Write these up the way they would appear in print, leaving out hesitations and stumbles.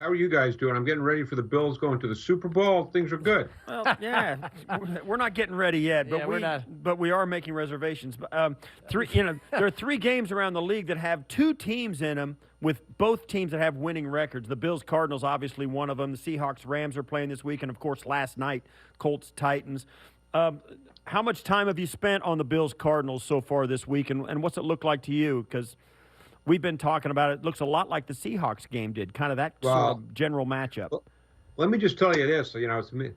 How are you guys doing? I'm getting ready for the Bills going to the Super Bowl. Things are good. Well, yeah, we're not getting ready yet, but we're not. But we are making reservations. There are three games around the league that have two teams in them, with both teams that have winning records. The Bills-Cardinals, obviously one of them. The Seahawks-Rams are playing this week, and of course last night, Colts-Titans. How much time have you spent on the Bills-Cardinals so far this week, and what's it look like to you? Because we've been talking about it. It looks a lot like the Seahawks game did, kind of that sort of general matchup. Well, let me just tell you this.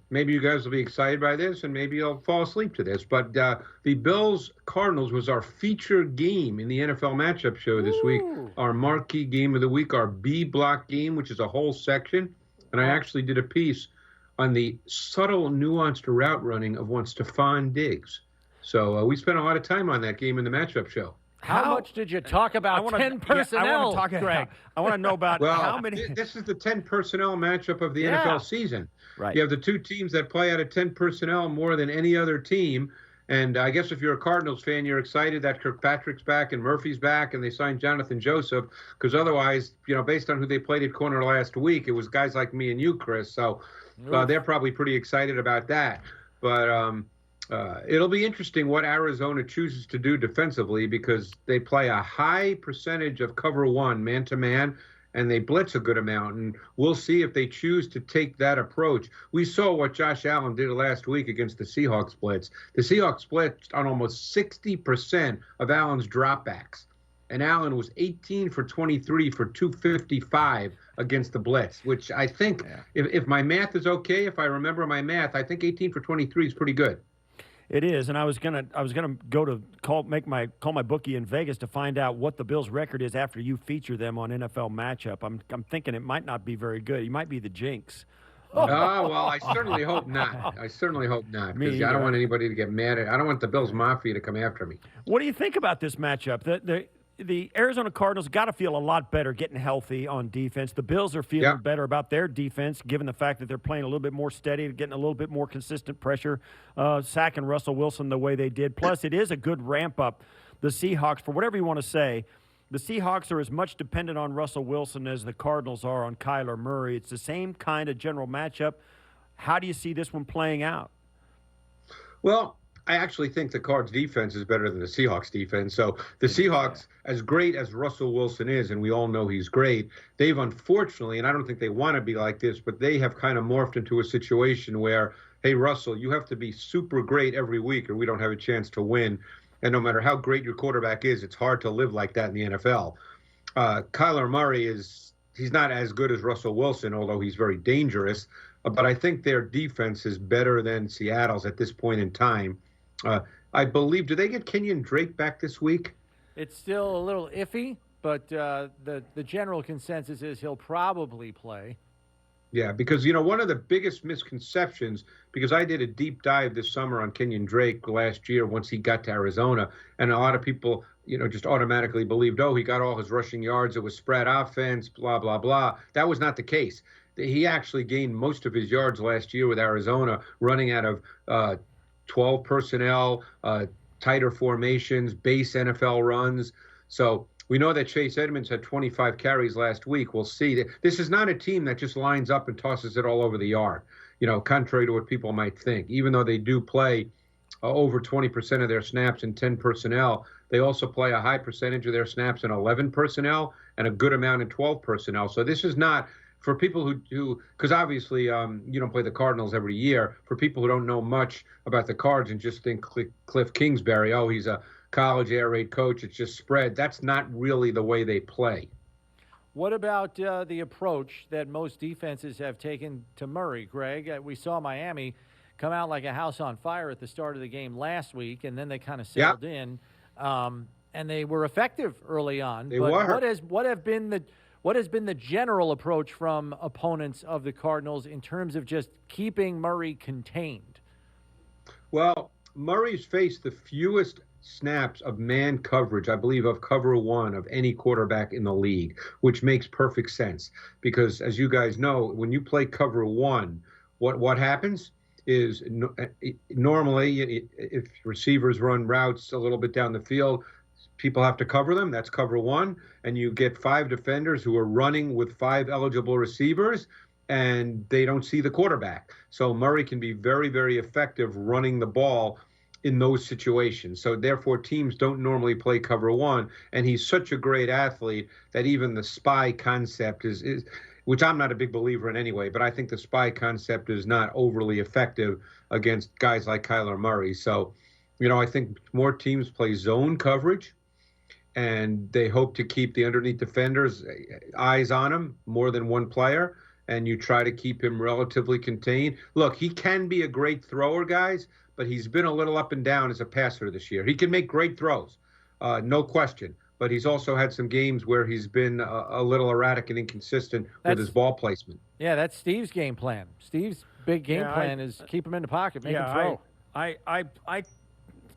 Maybe you guys will be excited by this, and maybe you'll fall asleep to this. But the Bills-Cardinals was our feature game in the NFL Matchup show this week. Our marquee game of the week, our B block game, which is a whole section. And I actually did a piece on the subtle, nuanced route running of one Stephon Diggs. So we spent a lot of time on that game in the Matchup show. How much did you talk about 10 personnel, Greg? I want to know about how many. This is the 10 personnel matchup of the NFL season. Right. You have the two teams that play out of 10 personnel more than any other team. And I guess if you're a Cardinals fan, you're excited that Kirkpatrick's back and Murphy's back and they signed Jonathan Joseph, because otherwise, based on who they played at corner last week, it was guys like me and you, Chris. So they're probably pretty excited about that. But it'll be interesting what Arizona chooses to do defensively, because they play a high percentage of cover one, man-to-man, and they blitz a good amount. And we'll see if they choose to take that approach. We saw what Josh Allen did last week against the Seahawks blitz. The Seahawks blitzed on almost 60% of Allen's dropbacks. And Allen was 18 for 23 for 255 against the blitz, which I think, if my math is okay, if I remember my math, I think 18 for 23 is pretty good. It is, and I was gonna go to call my bookie in Vegas to find out what the Bills' record is after you feature them on NFL Matchup. I'm thinking it might not be very good. You might be the jinx. Oh, well, I certainly hope not. Because I don't want anybody to get mad I don't want the Bills Mafia to come after me. What do you think about this matchup? The Arizona Cardinals got to feel a lot better getting healthy on defense. The Bills are feeling better about their defense, given the fact that they're playing a little bit more steady, getting a little bit more consistent pressure, sacking Russell Wilson the way they did. Plus, it is a good ramp-up. The Seahawks, for whatever you want to say, the Seahawks are as much dependent on Russell Wilson as the Cardinals are on Kyler Murray. It's the same kind of general matchup. How do you see this one playing out? Well, I actually think the Cards defense is better than the Seahawks defense. So the Seahawks, as great as Russell Wilson is, and we all know he's great, they've unfortunately, and I don't think they want to be like this, but they have kind of morphed into a situation where, hey, Russell, you have to be super great every week or we don't have a chance to win. And no matter how great your quarterback is, it's hard to live like that in the NFL. Kyler Murray he's not as good as Russell Wilson, although he's very dangerous. But I think their defense is better than Seattle's at this point in time. I believe, do they get Kenyon Drake back this week? It's still a little iffy, but the general consensus is he'll probably play. Yeah, because, one of the biggest misconceptions, because I did a deep dive this summer on Kenyon Drake last year once he got to Arizona, and a lot of people, just automatically believed, he got all his rushing yards, it was spread offense, blah, blah, blah. That was not the case. He actually gained most of his yards last year with Arizona, running out of 12 personnel, tighter formations, base NFL runs. So we know that Chase Edmonds had 25 carries last week. We'll see. This is not a team that just lines up and tosses it all over the yard, contrary to what people might think. Even though they do play over 20% of their snaps in 10 personnel, they also play a high percentage of their snaps in 11 personnel and a good amount in 12 personnel. So this is not, for people who because obviously you don't play the Cardinals every year, for people who don't know much about the Cards and just think Cliff Kingsbury, he's a college air raid coach, it's just spread. That's not really the way they play. What about the approach that most defenses have taken to Murray, Greg? We saw Miami come out like a house on fire at the start of the game last week, and then they kind of settled in, and they were effective early on. They were. What has been the general approach from opponents of the Cardinals in terms of just keeping Murray contained? Well, Murray's faced the fewest snaps of man coverage, I believe, of cover one of any quarterback in the league, which makes perfect sense. Because as you guys know, when you play cover one, what happens is normally if receivers run routes a little bit down the field, people have to cover them. That's cover one. And you get 5 defenders who are running with 5 eligible receivers, and they don't see the quarterback. So Murray can be very, very effective running the ball in those situations. So therefore, teams don't normally play cover one. And he's such a great athlete that even the spy concept is which I'm not a big believer in anyway, but I think the spy concept is not overly effective against guys like Kyler Murray. So, I think more teams play zone coverage, and they hope to keep the underneath defenders' eyes on him, more than one player, and you try to keep him relatively contained. Look, he can be a great thrower, guys, but he's been a little up and down as a passer this year. He can make great throws, no question. But he's also had some games where he's been a little erratic and inconsistent with his ball placement. Yeah, that's Steve's game plan. Steve's big game plan is keep him in the pocket, make him throw. I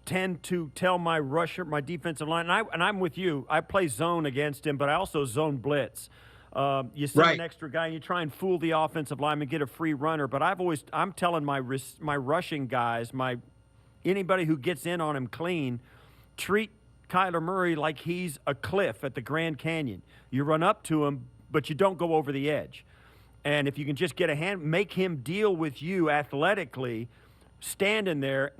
tend to tell my rusher, my defensive line, and I'm with you. I play zone against him, but I also zone blitz. You send an extra guy and you try and fool the offensive lineman, get a free runner. But I'm telling my rushing guys, anybody who gets in on him clean, treat Kyler Murray like he's a cliff at the Grand Canyon. You run up to him, but you don't go over the edge. And if you can just get a hand, make him deal with you athletically, standing there,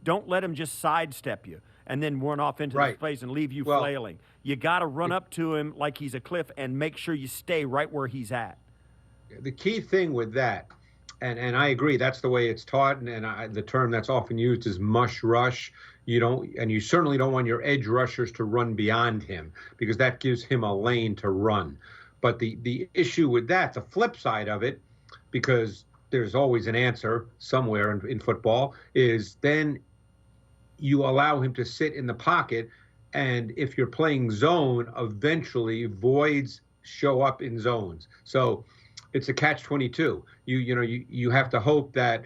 don't let him just sidestep you and then run off into the place and leave you flailing. You got to run up to him like he's a cliff and make sure you stay right where he's at. The key thing with that, and I agree, that's the way it's taught, and the term that's often used is mush rush. You certainly don't want your edge rushers to run beyond him, because that gives him a lane to run. But the issue with that, the flip side of it, because there's always an answer somewhere in football, is then you allow him to sit in the pocket, and if you're playing zone, eventually voids show up in zones. So it's a catch-22. You have to hope that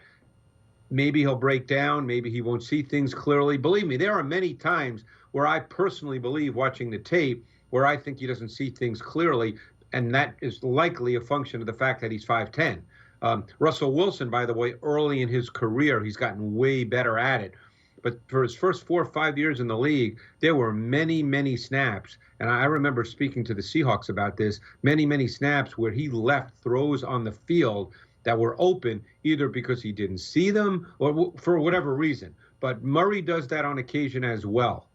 maybe he'll break down, maybe he won't see things clearly. Believe me, there are many times where I personally believe, watching the tape, where I think he doesn't see things clearly, and that is likely a function of the fact that he's 5'10". Russell Wilson, by the way, early in his career, he's gotten way better at it. But for his first 4 or 5 years in the league, there were many, many snaps. And I remember speaking to the Seahawks about this, many, many snaps where he left throws on the field that were open, either because he didn't see them or for whatever reason. But Murray does that on occasion as well.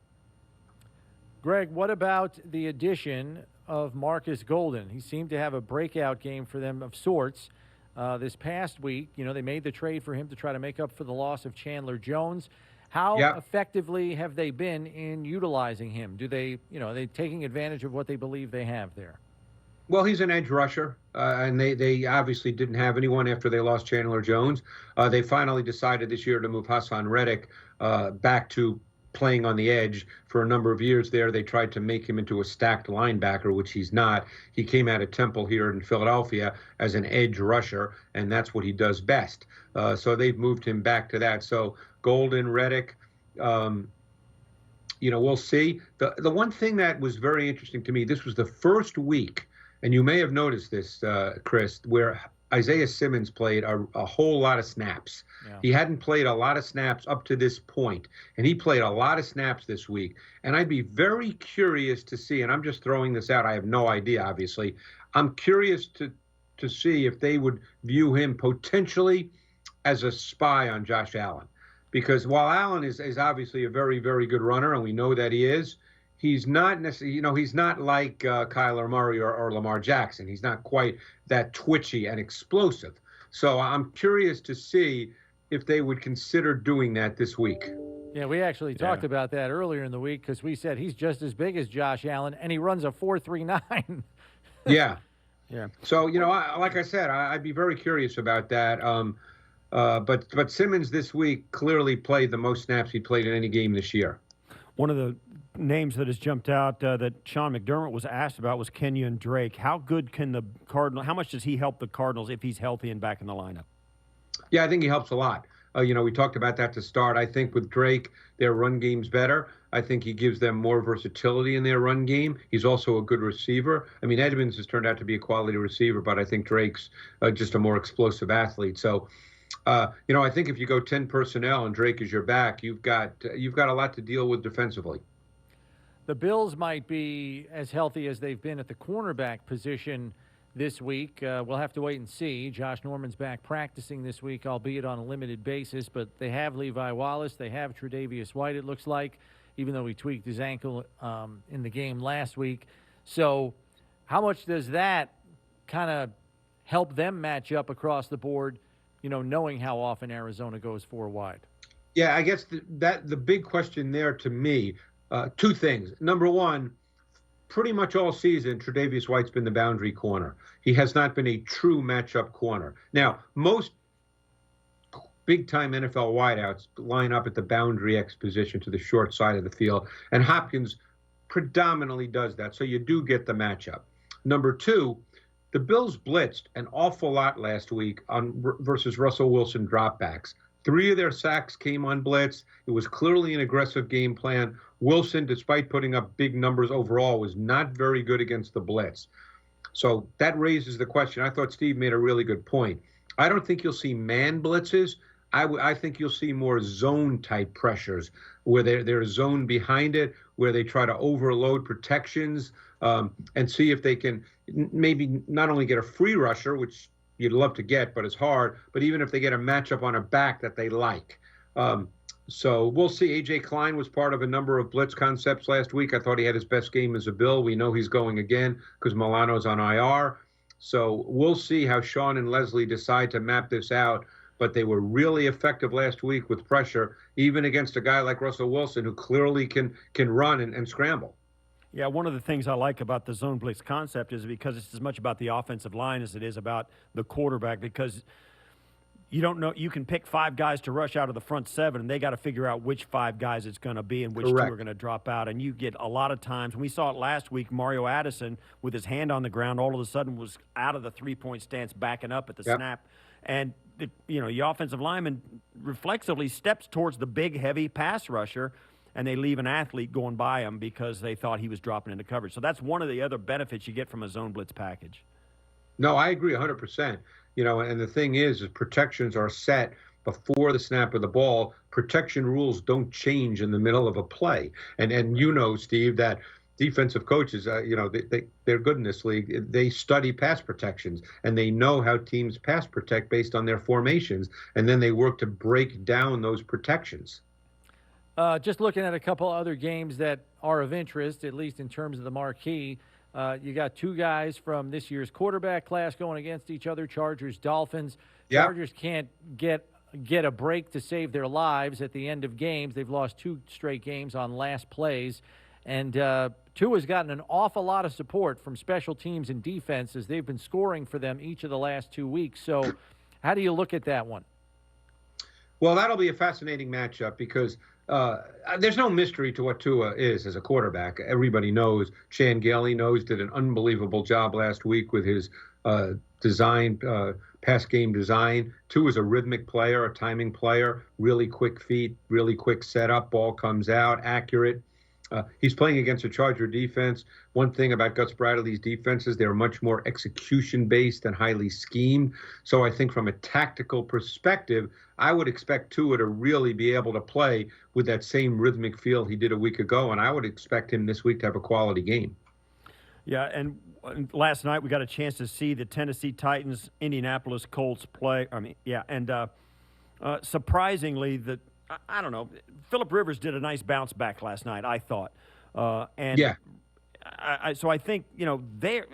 Greg, what about the addition of Marcus Golden? He seemed to have a breakout game for them of sorts this past week. They made the trade for him to try to make up for the loss of Chandler Jones. How effectively have they been in utilizing him? Are they taking advantage of what they believe they have there? Well, he's an edge rusher, and they obviously didn't have anyone after they lost Chandler Jones. They finally decided this year to move Hassan Reddick back to playing on the edge. For a number of years there, they tried to make him into a stacked linebacker, which he's not. He came out of Temple here in Philadelphia as an edge rusher, and that's what he does best. So they've moved him back to that. So Golden, Reddick, we'll see. The one thing that was very interesting to me, this was the first week, and you may have noticed this, Chris, where Isaiah Simmons played a whole lot of snaps. Yeah. He hadn't played a lot of snaps up to this point, and he played a lot of snaps this week. And I'd be very curious to see, and I'm just throwing this out, I have no idea, obviously. I'm curious to see if they would view him potentially as a spy on Josh Allen. Because while Allen is obviously a very, very good runner, and we know that he is, he's not necessarily, he's not like Kyler Murray or Lamar Jackson. He's not quite that twitchy and explosive. So I'm curious to see if they would consider doing that this week. Yeah, we actually talked about that earlier in the week, because we said he's just as big as Josh Allen, and he runs a 4.39. Yeah. So, like I said, I'd be very curious about that. But Simmons this week clearly played the most snaps he played in any game this year. One of the names that has jumped out that Sean McDermott was asked about was Kenyon Drake. How good can the Cardinals? How much does he help the Cardinals if he's healthy and back in the lineup? Yeah, I think he helps a lot. We talked about that to start. I think with Drake, their run game's better. I think he gives them more versatility in their run game. He's also a good receiver. I mean, Edmonds has turned out to be a quality receiver, but I think Drake's just a more explosive athlete. So, I think if you go 10 personnel and Drake is your back, you've got a lot to deal with defensively. The Bills might be as healthy as they've been at the cornerback position this week. We'll have to wait and see. Josh Norman's back practicing this week, albeit on a limited basis, but they have Levi Wallace. They have Tre'Davious White, it looks like, even though he tweaked his ankle in the game last week. So how much does that kind of help them match up across the board, knowing how often Arizona goes four wide? Yeah, I guess the big question there to me, two things. Number one, pretty much all season, Tre'Davious White's been the boundary corner. He has not been a true matchup corner. Now, most big-time NFL wideouts line up at the boundary X position to the short side of the field, and Hopkins predominantly does that, so you do get the matchup. Number two, the Bills blitzed an awful lot last week versus Russell Wilson dropbacks. 3 of their sacks came on blitz. It was clearly an aggressive game plan. Wilson, despite putting up big numbers overall, was not very good against the blitz. So that raises the question. I thought Steve made a really good point. I don't think you'll see man blitzes. I think you'll see more zone-type pressures where there's zone behind it, where they try to overload protections and see if they can maybe not only get a free rusher, which you'd love to get, but it's hard. But even if they get a matchup on a back that they like. So we'll see. A.J. Klein was part of a number of blitz concepts last week. I thought he had his best game as a Bill. We know he's going again because Milano's on IR. So we'll see how Sean and Leslie decide to map this out. But they were really effective last week with pressure, even against a guy like Russell Wilson, who clearly can run and scramble. Yeah, one of the things I like about the zone blitz concept is because it's as much about the offensive line as it is about the quarterback, because you don't know, you can pick 5 guys to rush out of the front 7, and they got to figure out which 5 guys it's going to be and which Correct. 2 are going to drop out. And you get a lot of times, we saw it last week, Mario Addison with his hand on the ground all of a sudden was out of the 3-point stance, backing up at the snap. And, the offensive lineman reflexively steps towards the big, heavy pass rusher, and they leave an athlete going by him because they thought he was dropping into coverage. So that's one of the other benefits you get from a zone blitz package. No, I agree 100%. And the thing is protections are set before the snap of the ball. Protection rules don't change in the middle of a play. And Steve, that defensive coaches, they're good in this league. They study pass protections, and they know how teams pass protect based on their formations, and then they work to break down those protections. Just looking at a couple other games that are of interest, at least in terms of the marquee. You got 2 guys from this year's quarterback class going against each other, Chargers, Dolphins. Yep. Chargers can't get a break to save their lives at the end of games. They've lost 2 straight games on last plays. And Tua's gotten an awful lot of support from special teams and defense as they've been scoring for them each of the last 2 weeks. So how do you look at that one? Well, that'll be a fascinating matchup because there's no mystery to what Tua is as a quarterback. Everybody knows. Chan Gailey did an unbelievable job last week with his pass game design. Tua's a rhythmic player, a timing player, really quick feet, really quick setup, ball comes out, accurate. He's playing against a Charger defense. One thing about Gus Bradley's defenses, they're much more execution-based and highly schemed. So I think from a tactical perspective, I would expect Tua to really be able to play with that same rhythmic feel he did a week ago, and I would expect him this week to have a quality game. Yeah, and last night we got a chance to see the Tennessee Titans, Indianapolis Colts play. Surprisingly, I don't know. Phillip Rivers did a nice bounce back last night, I thought. So I think, the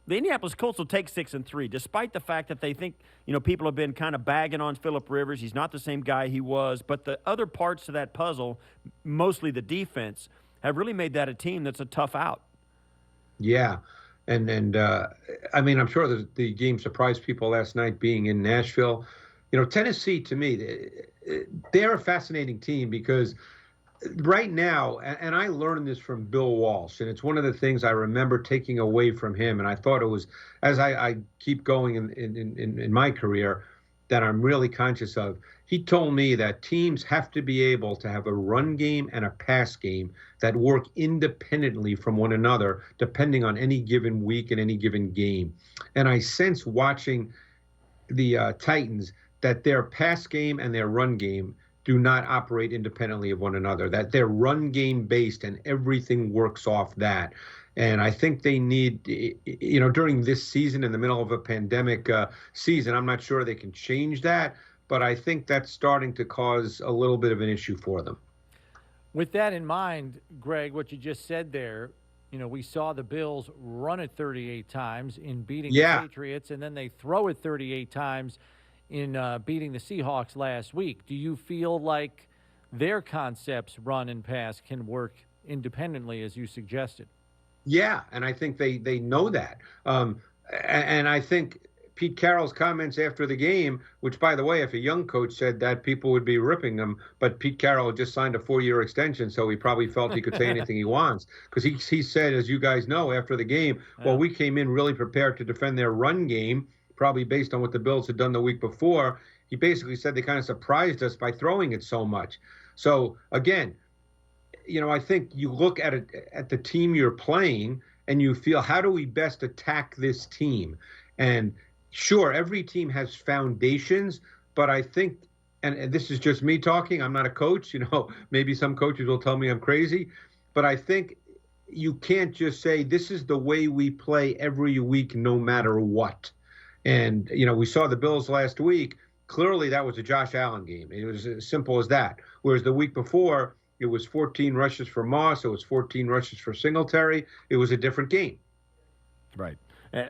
Indianapolis Colts will take 6-3, despite the fact that they think, people have been kind of bagging on Phillip Rivers. He's not the same guy he was. But the other parts of that puzzle, mostly the defense, have really made that a team that's a tough out. Yeah. And I'm sure the game surprised people last night being in Nashville. Tennessee, to me, they're a fascinating team because right now, and I learned this from Bill Walsh, and it's one of the things I remember taking away from him, and I thought it was, as I keep going in my career, that I'm really conscious of. He told me that teams have to be able to have a run game and a pass game that work independently from one another, depending on any given week and any given game. And I sense watching the Titans that their pass game and their run game do not operate independently of one another, that they're run game based and everything works off that. And I think they need, during this season, in the middle of a pandemic season, I'm not sure they can change that, but I think that's starting to cause a little bit of an issue for them. With that in mind, Greg, what you just said there, we saw the Bills run it 38 times in beating the Patriots, and then they throw it 38 times in beating the Seahawks last week. Do you feel like their concepts, run and pass, can work independently, as you suggested? Yeah, and I think they know that. And I think Pete Carroll's comments after the game, which, by the way, if a young coach said that, people would be ripping him. But Pete Carroll just signed a 4-year extension, so he probably felt he could say anything he wants. Because he said, as you guys know, after the game, well, we came in really prepared to defend their run game, probably based on what the Bills had done the week before. He basically said they kind of surprised us by throwing it so much. So, again, I think you look at the team you're playing and you feel, how do we best attack this team? And sure, every team has foundations, but I think, and this is just me talking, I'm not a coach, maybe some coaches will tell me I'm crazy, but I think you can't just say this is the way we play every week no matter what. And, we saw the Bills last week. Clearly that was a Josh Allen game. It was as simple as that. Whereas the week before, it was 14 rushes for Moss. It was 14 rushes for Singletary. It was a different game. Right.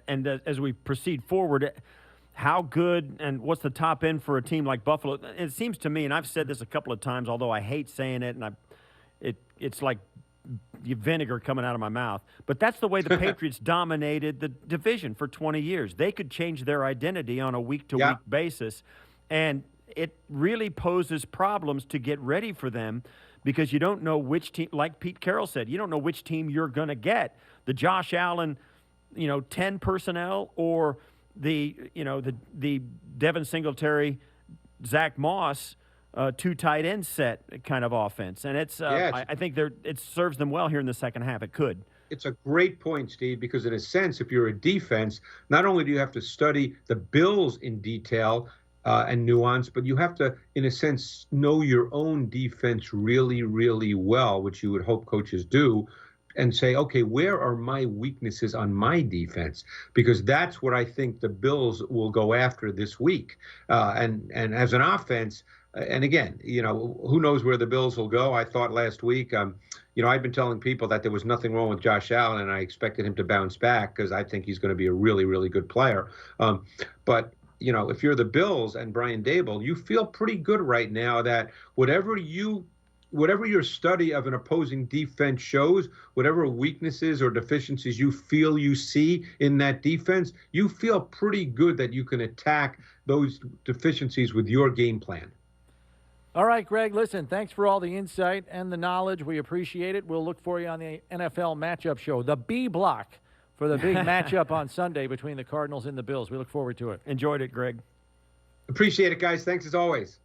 And as we proceed forward, how good and what's the top end for a team like Buffalo? It seems to me, and I've said this a couple of times, although I hate saying it, and it's like vinegar coming out of my mouth, but that's the way the Patriots dominated the division for 20 years. They could change their identity on a week-to-week basis, and it really poses problems to get ready for them because you don't know which team, like Pete Carroll said, you don't know which team you're going to get. The Josh Allen 10 personnel or the Devin Singletary, Zach Moss, 2 tight end set kind of offense. And it's I think it serves them well here in the second half. It could. It's a great point, Steve, because in a sense, if you're a defense, not only do you have to study the Bills in detail and nuance, but you have to, in a sense, know your own defense really, really well, which you would hope coaches do, and say, okay, where are my weaknesses on my defense? Because that's what I think the Bills will go after this week. And as an offense, and again, who knows where the Bills will go? I thought last week, I'd been telling people that there was nothing wrong with Josh Allen, and I expected him to bounce back because I think he's going to be a really, really good player. But if you're the Bills and Brian Daboll, you feel pretty good right now that whatever your study of an opposing defense shows, whatever weaknesses or deficiencies you feel you see in that defense, you feel pretty good that you can attack those deficiencies with your game plan. All right, Greg, listen, thanks for all the insight and the knowledge. We appreciate it. We'll look for you on the NFL Matchup Show, the B block, for the big matchup on Sunday between the Cardinals and the Bills. We look forward to it. Enjoyed it, Greg. Appreciate it, guys. Thanks as always.